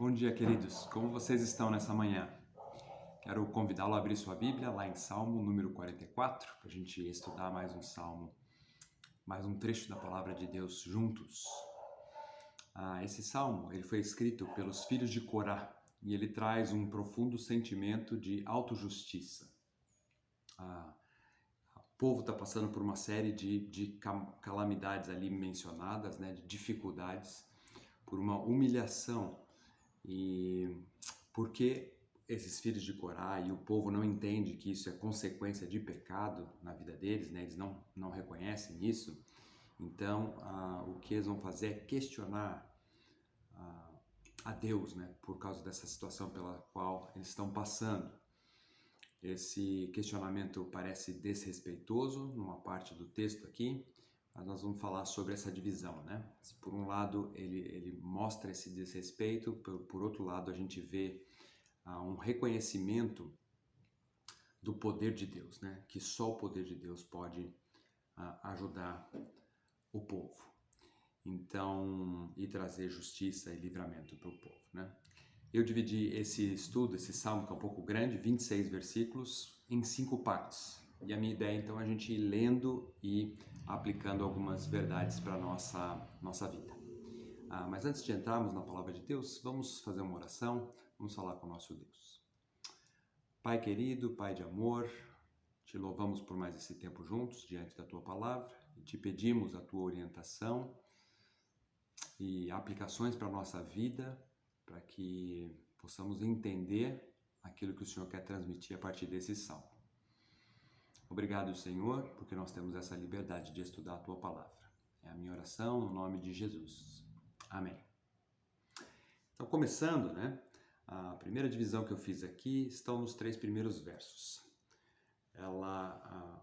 Bom dia, queridos. Como vocês estão nessa manhã? Quero convidá-lo a abrir sua Bíblia lá em Salmo número 44, para a gente estudar mais um salmo, mais um trecho da palavra de Deus juntos. Esse salmo ele foi escrito pelos filhos de Corá e ele traz um profundo sentimento de autojustiça. O povo está passando por uma série de calamidades ali mencionadas, né, de dificuldades, por uma humilhação. E porque esses filhos de Corá e o povo não entende que isso é consequência de pecado na vida deles, né? Eles não reconhecem isso. Então, o que eles vão fazer é questionar a Deus, né? Por causa dessa situação pela qual eles estão passando. Esse questionamento parece desrespeitoso numa parte do texto aqui, mas nós vamos falar sobre essa divisão, né? Por um lado, ele mostra esse desrespeito, por outro lado, a gente vê um reconhecimento do poder de Deus, né? Que só o poder de Deus pode ajudar o povo. Então, e trazer justiça e livramento para o povo, né? Eu dividi esse estudo, esse salmo que é um pouco grande, 26 versículos, em 5 partes. E a minha ideia, então, é a gente ir lendo e aplicando algumas verdades para a nossa vida. Mas antes de entrarmos na palavra de Deus, vamos fazer uma oração, vamos falar com o nosso Deus. Pai querido, Pai de amor, te louvamos por mais esse tempo juntos diante da Tua palavra e te pedimos a Tua orientação e aplicações para a nossa vida, para que possamos entender aquilo que o Senhor quer transmitir a partir desse salmo. Obrigado, Senhor, porque nós temos essa liberdade de estudar a Tua palavra. É a minha oração no nome de Jesus. Amém. Então, começando, né? A primeira divisão que eu fiz aqui estão nos 3 primeiros versos.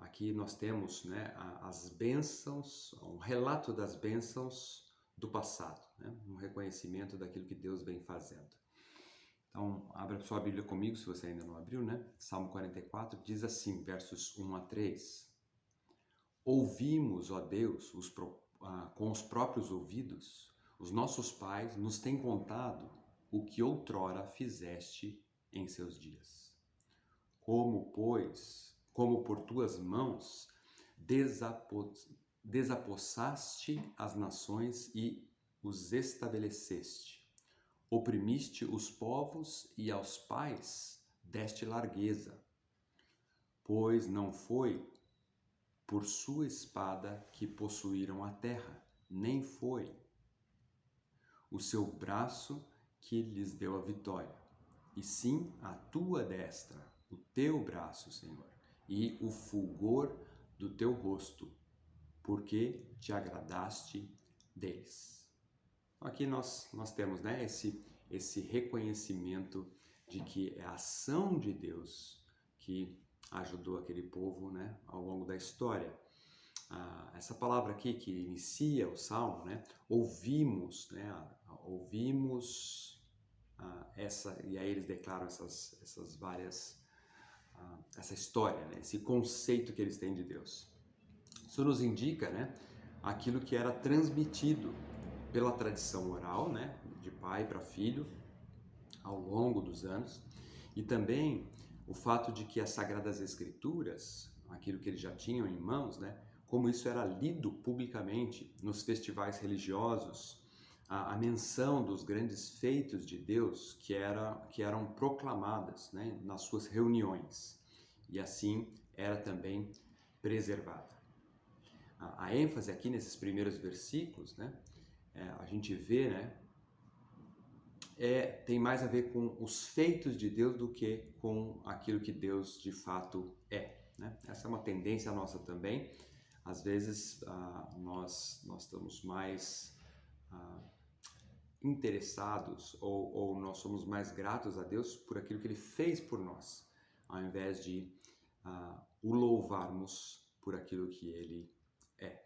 Aqui nós temos, né, as bênçãos, um relato das bênçãos do passado, né? Um reconhecimento daquilo que Deus vem fazendo. Então, abra sua Bíblia comigo, se você ainda não abriu, né? Salmo 44 diz assim, versos 1 a 3. Ouvimos, ó Deus, com os próprios ouvidos, os nossos pais nos têm contado o que outrora fizeste em seus dias. Como por tuas mãos desapossaste as nações e os estabeleceste. Oprimiste os povos e aos pais deste largueza. Pois não foi por sua espada que possuíram a terra, nem foi o seu braço que lhes deu a vitória, e sim a tua destra, o teu braço, Senhor, e o fulgor do teu rosto, porque te deles. Aqui nós temos, né, esse reconhecimento de que é a ação de Deus que ajudou aquele povo, né, ao longo da história. Essa palavra aqui que inicia o salmo, né, ouvimos, né, e aí eles declaram essas várias, essa história, né, esse conceito que eles têm de Deus. Isso nos indica, né, aquilo que era transmitido pela tradição oral, né, de pai para filho, ao longo dos anos, e também o fato de que as Sagradas Escrituras, aquilo que eles já tinham em mãos, né, como isso era lido publicamente nos festivais religiosos, a menção dos grandes feitos de Deus que eram proclamadas, né, nas suas reuniões, e assim era também preservada. A ênfase aqui nesses primeiros versículos, né, a gente vê, né, tem mais a ver com os feitos de Deus do que com aquilo que Deus de fato é, né? Essa é uma tendência nossa também. Às vezes nós estamos mais interessados ou nós somos mais gratos a Deus por aquilo que Ele fez por nós, ao invés de o louvarmos por aquilo que Ele é.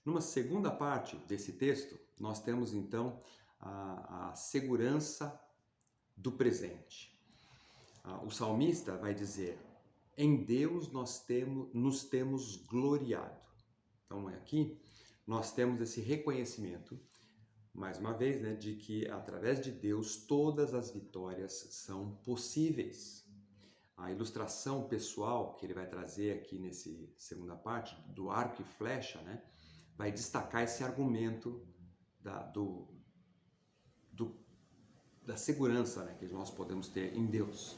Numa segunda parte desse texto, nós temos então a segurança do presente. O salmista vai dizer, em Deus nos temos gloriado. Então aqui nós temos esse reconhecimento, mais uma vez, né, de que através de Deus todas as vitórias são possíveis. A ilustração pessoal que ele vai trazer aqui nessa segunda parte, do arco e flecha, né, vai destacar esse argumento da segurança, né, que nós podemos ter em Deus.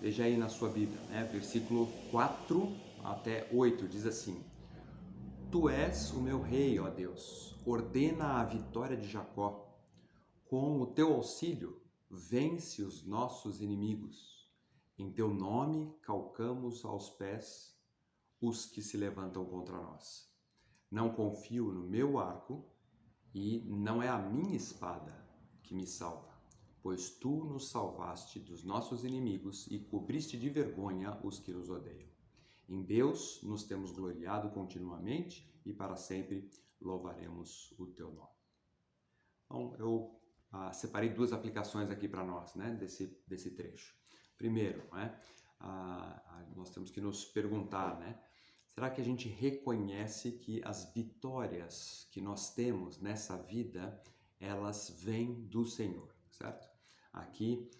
Veja aí na sua Bíblia, né, versículo 4 até 8, diz assim: Tu és o meu rei, ó Deus, ordena a vitória de Jacó. Com o teu auxílio, vence os nossos inimigos. Em teu nome calcamos aos pés os que se levantam contra nós. Não confio no meu arco e não é a minha espada que me salva, pois tu nos salvaste dos nossos inimigos e cobriste de vergonha os que nos odeiam. Em Deus nos temos gloriado continuamente e para sempre louvaremos o teu nome. Então, eu separei duas aplicações aqui para nós, né, desse trecho. Primeiro, né, nós temos que nos perguntar, né, será que a gente reconhece que as vitórias que nós temos nessa vida, elas vêm do Senhor, certo? Aqui,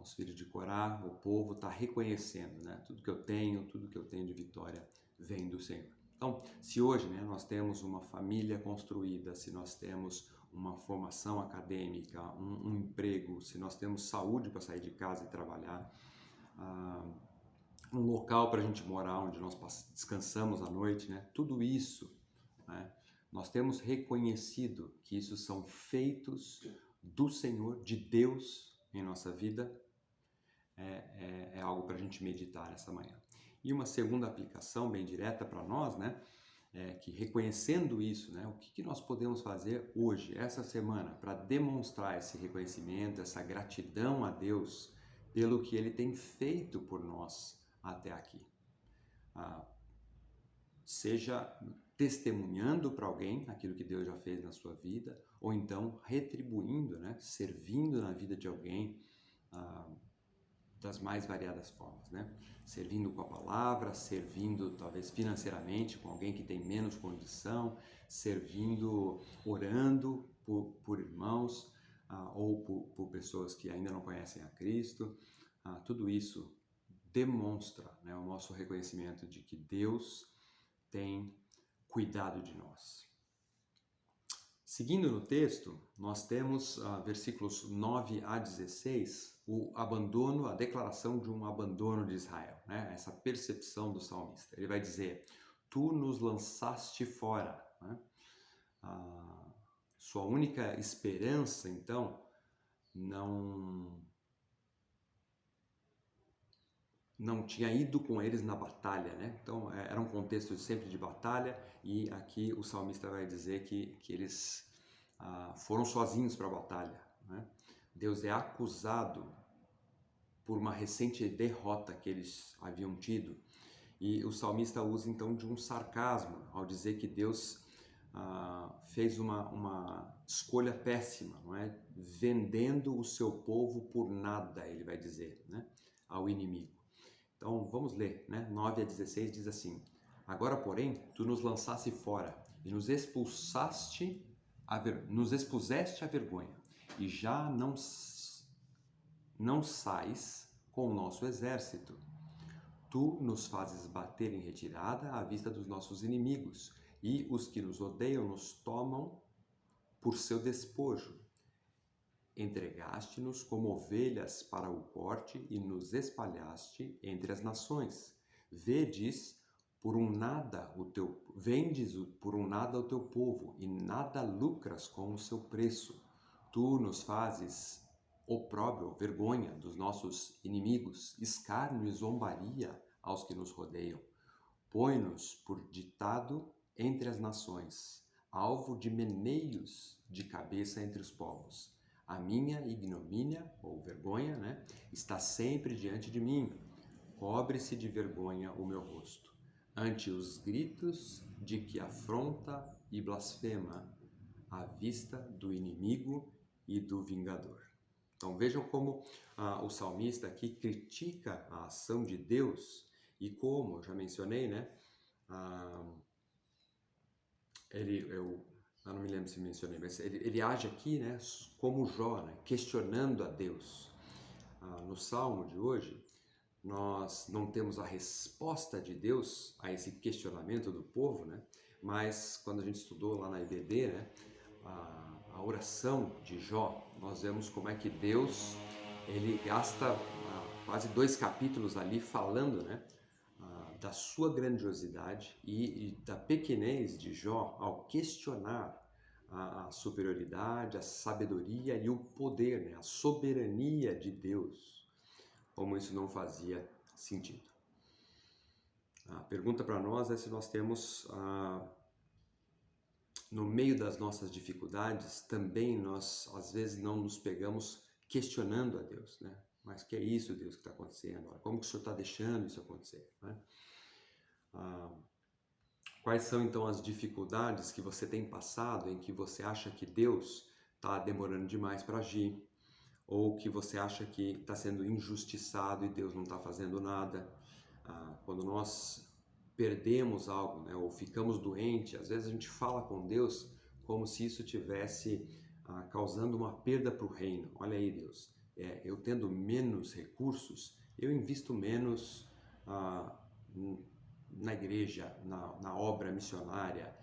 os filhos de Corá, o povo está reconhecendo, né, tudo que eu tenho de vitória vem do Senhor. Então, se hoje, né, nós temos uma família construída, se nós temos uma formação acadêmica, um emprego, se nós temos saúde para sair de casa e trabalhar, um local para a gente morar, onde nós descansamos à noite, né? Tudo isso, né? Nós temos reconhecido que isso são feitos do Senhor, de Deus em nossa vida, é algo para a gente meditar essa manhã. E uma segunda aplicação bem direta para nós, né? Que reconhecendo isso, né, o que nós podemos fazer hoje, essa semana, para demonstrar esse reconhecimento, essa gratidão a Deus pelo que Ele tem feito por nós até aqui. Seja testemunhando para alguém aquilo que Deus já fez na sua vida, ou então retribuindo, né, servindo na vida de alguém das mais variadas formas, né? Servindo com a palavra, servindo talvez financeiramente com alguém que tem menos condição, servindo, orando por irmãos ou por pessoas que ainda não conhecem a Cristo. Tudo isso demonstra, né, o nosso reconhecimento de que Deus tem cuidado de nós. Seguindo no texto, nós temos versículos 9 a 16, o abandono, a declaração de um abandono de Israel, né? Essa percepção do salmista. Ele vai dizer: Tu nos lançaste fora. Né? Sua única esperança, então, não tinha ido com eles na batalha, né? Então era um contexto sempre de batalha, e aqui o salmista vai dizer que eles foram sozinhos para a batalha, né? Deus é acusado por uma recente derrota que eles haviam tido, e o salmista usa então de um sarcasmo ao dizer que Deus fez uma escolha péssima, não é? Vendendo o seu povo por nada, ele vai dizer, né, ao inimigo. Então vamos ler, né? 9 a 16 diz assim: Agora, porém, tu nos lançaste fora e nos expuseste à vergonha, e já não sais com o nosso exército. Tu nos fazes bater em retirada à vista dos nossos inimigos, e os que nos odeiam nos tomam por seu despojo. Entregaste-nos como ovelhas para o corte e nos espalhaste entre as nações. Vendes por um nada o teu povo, e nada lucras com o seu preço. Tu nos fazes opróbrio, vergonha dos nossos inimigos, escárnio e zombaria aos que nos rodeiam. Põe-nos por ditado entre as nações, alvo de meneios de cabeça entre os povos. A minha ignomínia, ou vergonha, né, está sempre diante de mim. Cobre-se de vergonha o meu rosto, ante os gritos de que afronta e blasfema, à vista do inimigo e do vingador. Então vejam como o salmista aqui critica a ação de Deus, e como eu já mencionei, né, não me lembro se mencionei, mas ele age aqui, né, como Jó, né, questionando a Deus. No Salmo de hoje, nós não temos a resposta de Deus a esse questionamento do povo, né? Mas quando a gente estudou lá na IBD, né, a oração de Jó, nós vemos como é que Deus ele gasta quase 2 capítulos ali falando, né, da sua grandiosidade e da pequenez de Jó ao questionar a superioridade, a sabedoria e o poder, né, a soberania de Deus, como isso não fazia sentido. A pergunta para nós é se nós temos, no meio das nossas dificuldades, também nós às vezes não nos pegamos questionando a Deus, né? Mas que é isso, Deus, que está acontecendo? Como que o Senhor está deixando isso acontecer? Né? Quais são então as dificuldades que você tem passado em que você acha que Deus está demorando demais para agir? Ou que você acha que está sendo injustiçado e Deus não está fazendo nada? Quando nós perdemos algo, né, ou ficamos doentes, às vezes a gente fala com Deus como se isso tivesse causando uma perda para o reino. Olha aí, Deus, eu tendo menos recursos, eu invisto menos na igreja, na obra missionária.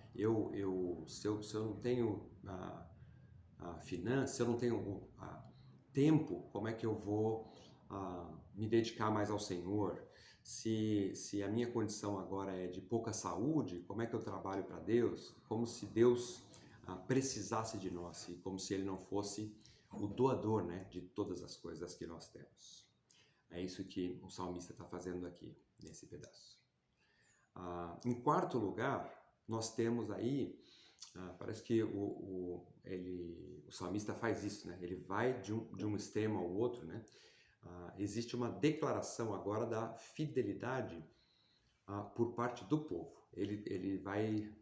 Se eu não tenho finanças, se eu não tenho tempo, como é que eu vou me dedicar mais ao Senhor? Se a minha condição agora é de pouca saúde, como é que eu trabalho para Deus? Como se Deus precisasse de nós, e como se Ele não fosse o doador, né, de todas as coisas que nós temos. É isso que o salmista está fazendo aqui, nesse pedaço. Em quarto lugar, nós temos aí, parece que o salmista faz isso, né? Ele vai de um extremo ao outro, né? Existe uma declaração agora da fidelidade por parte do povo. Ele vai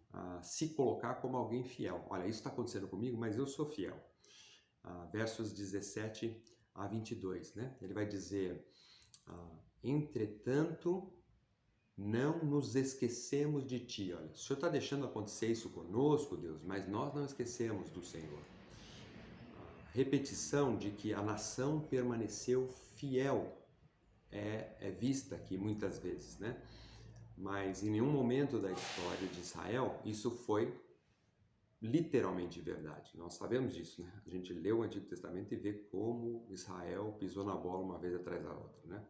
se colocar como alguém fiel. Olha, isso está acontecendo comigo, mas eu sou fiel. Versos 17 a 22, né? Ele vai dizer, entretanto, não nos esquecemos de Ti. Olha, o Senhor está deixando acontecer isso conosco, Deus, mas nós não esquecemos do Senhor. Repetição de que a nação permaneceu fiel é vista aqui muitas vezes, né? Mas em nenhum momento da história de Israel isso foi literalmente verdade. Nós sabemos disso, né? A gente lê o Antigo Testamento e vê como Israel pisou na bola uma vez atrás da outra, né?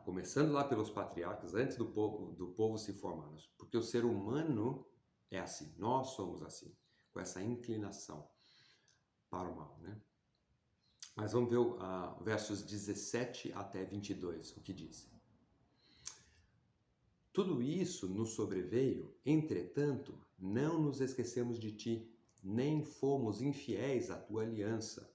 Começando lá pelos patriarcas, antes do povo se formar, porque o ser humano é assim, nós somos assim, com essa inclinação para o mal, né? Mas vamos ver versos 17 até 22, o que diz. Tudo isso nos sobreveio, entretanto, não nos esquecemos de ti, nem fomos infiéis à tua aliança.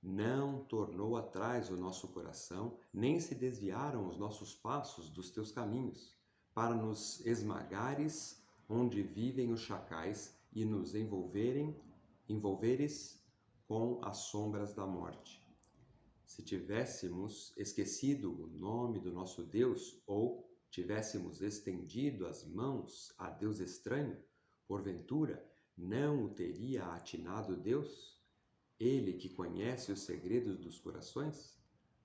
Não tornou atrás o nosso coração, nem se desviaram os nossos passos dos teus caminhos, para nos esmagares onde vivem os chacais e nos envolveres com as sombras da morte. Se tivéssemos esquecido o nome do nosso Deus, ou tivéssemos estendido as mãos a Deus estranho, porventura não o teria atinado Deus? Ele que conhece os segredos dos corações?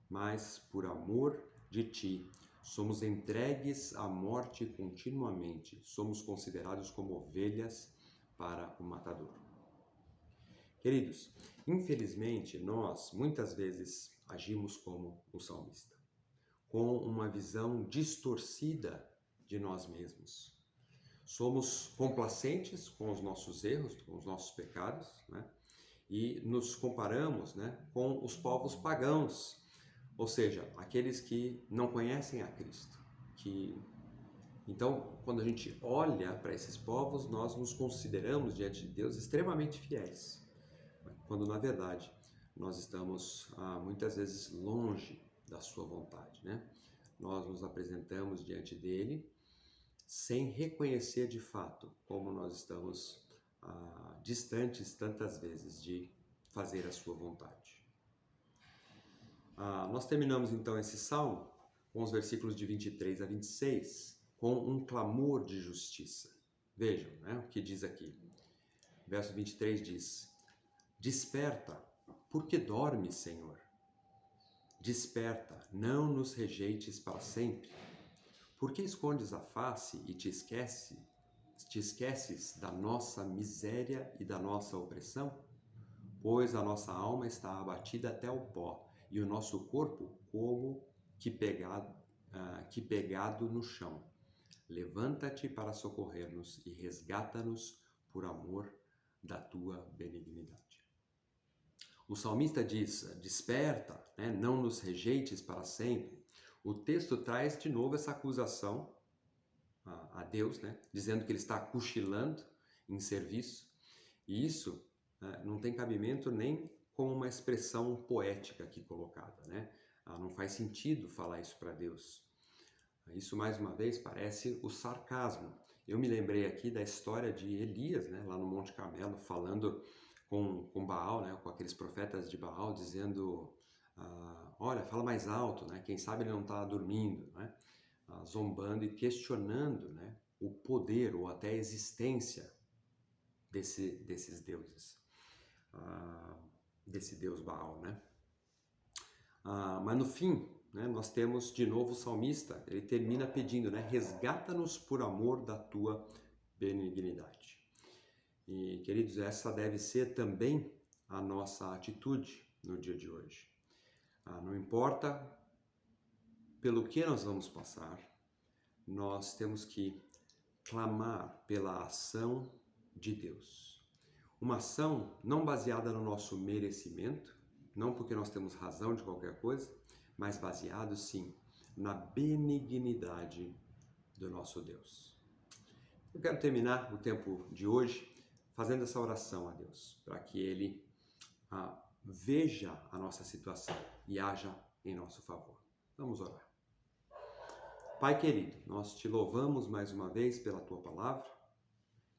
Mas por amor de ti, somos entregues à morte continuamente, somos considerados como ovelhas para o matador. Queridos, infelizmente nós muitas vezes agimos como o salmista, com uma visão distorcida de nós mesmos. Somos complacentes com os nossos erros, com os nossos pecados, né? E nos comparamos, né, com os povos pagãos, ou seja, aqueles que não conhecem a Cristo. Então, quando a gente olha para esses povos, nós nos consideramos diante de Deus extremamente fiéis, quando na verdade nós estamos muitas vezes longe da sua vontade, né? Nós nos apresentamos diante dele sem reconhecer de fato como nós estamos distantes tantas vezes de fazer a sua vontade. Nós terminamos então esse salmo com os versículos de 23 a 26 com um clamor de justiça. Vejam, né, o que diz aqui. Verso 23 diz: Desperta, porque dormes, Senhor? Desperta, não nos rejeites para sempre. Por que escondes a face e te esqueces da nossa miséria e da nossa opressão? Pois a nossa alma está abatida até o pó, e o nosso corpo como que pegado no chão. Levanta-te para socorrer-nos e resgata-nos por amor da tua benignidade. O salmista diz: desperta, né? Não nos rejeites para sempre. O texto traz de novo essa acusação a Deus, né? Dizendo que ele está cochilando em serviço. E isso não tem cabimento nem como uma expressão poética aqui colocada, né? Não faz sentido falar isso para Deus. Isso, mais uma vez, parece o sarcasmo. Eu me lembrei aqui da história de Elias, né? Lá no Monte Carmelo, falando com Baal, né? Com aqueles profetas de Baal, dizendo, olha, fala mais alto, né? Quem sabe ele não está dormindo, né? Zombando e questionando, né? O poder ou até a existência desses deuses. Desse Deus Baal, né? Mas no fim, né, nós temos de novo o salmista, ele termina pedindo, né? Resgata-nos por amor da tua benignidade. E, queridos, essa deve ser também a nossa atitude no dia de hoje. Não importa pelo que nós vamos passar, nós temos que clamar pela ação de Deus. Uma ação não baseada no nosso merecimento, não porque nós temos razão de qualquer coisa, mas baseado sim na benignidade do nosso Deus. Eu quero terminar o tempo de hoje fazendo essa oração a Deus, para que Ele veja a nossa situação e haja em nosso favor. Vamos orar. Pai querido, nós te louvamos mais uma vez pela Tua palavra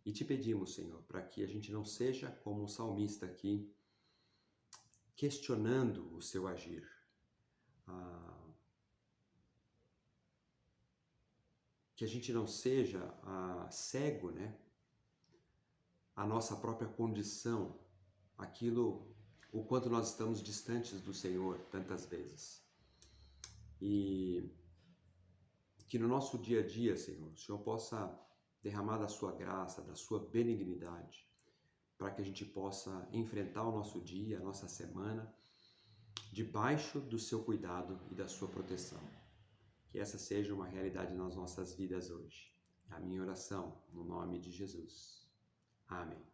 e te pedimos, Senhor, para que a gente não seja como o salmista aqui, questionando o seu agir. Que a gente não seja cego, né? A nossa própria condição, o quanto nós estamos distantes do Senhor tantas vezes. E que no nosso dia a dia, Senhor, o Senhor possa derramar da sua graça, da sua benignidade, para que a gente possa enfrentar o nosso dia, a nossa semana, debaixo do seu cuidado e da sua proteção. Que essa seja uma realidade nas nossas vidas hoje. É a minha oração, no nome de Jesus. Amém.